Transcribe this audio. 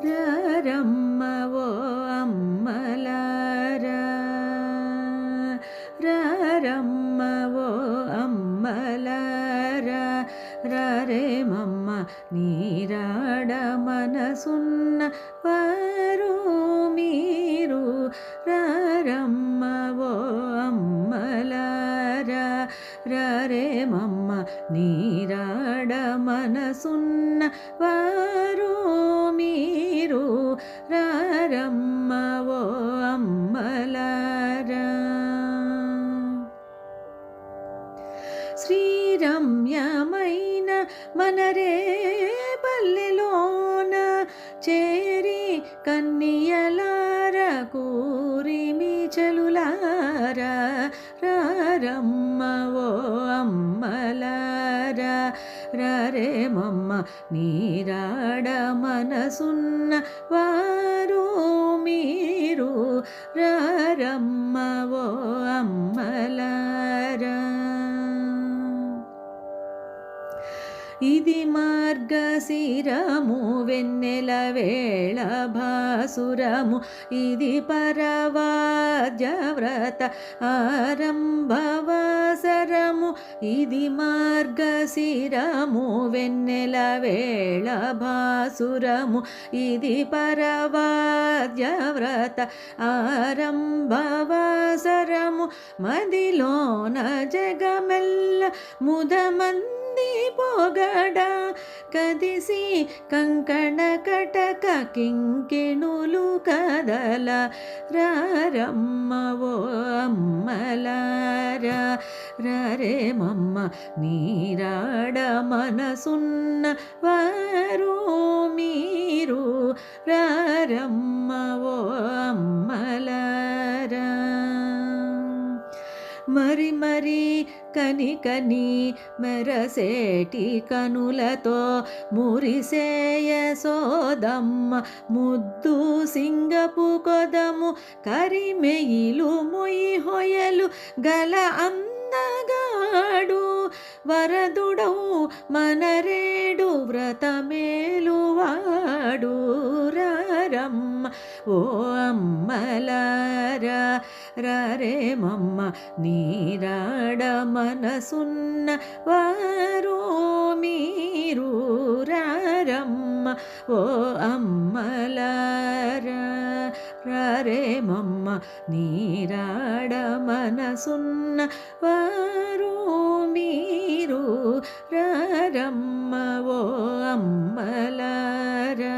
రారమ్మ ఓ అమ్మలారా, రారమ్మ ఓ అమ్మలారా, రారేమమ్మ నీరాడ మనసున్న వారు మీరు, రారమ్మ ఓ అమ్మలారా, రారేమమ్మ నీరాడ మనసున్న వారు మీరు, రారమ్మ ఓ అమ్మలారా. శ్రీరమ్యమైన మనరే పల్లెలోన చేరి కన్నియలార కూరిమి చెలులారా, రారమ్మ ఓ అమ్మలారా, రారేమమ్మ నీరాడ మనసున్న వారు మీరు, రారమ్మ ఓ అమ్మలారా. ఇది మార్గశిరము వెన్నెల వేళ భాసురము, ఇది పరవాద్యవ్రత ఆరంభవాసరము, ఇది మార్గశిరము వెన్నెల వేళ భాసురము, ఇది పరవాద్యవ్రత ఆరంభవాసరము, మదిలోన జగమెల్ల ముదమంది పొగడ కదిసి కంకణ కటక కింకిణులు కదల, రారమ్మ ఓ అమ్మలారా, రారేమమ్మ నీరాడ మనసున్న వారు మీరు, రారమ్మ ఓ అమ్మలారా. మరి మరి కని కని మెరసేటి కనులతో మురిసేయ సోదమ్మ ముద్దు సింగపు కొదము, కరిమెయిలు మొయి హొయలు గల అందగాడు, వరదుడవు మనరేడు వ్రతమేలువాడు, రారమ్మ ఓ అమ్మలారా, రారేమమ్మ నీరాడ మనసున్న వారు మీరు, రారమ్మ ఓ అమ్మలారా, రారేమమ్మ నీరాడ మనసున్న వారు మీరు, రారమ్మ ఓ అమ్మలారా.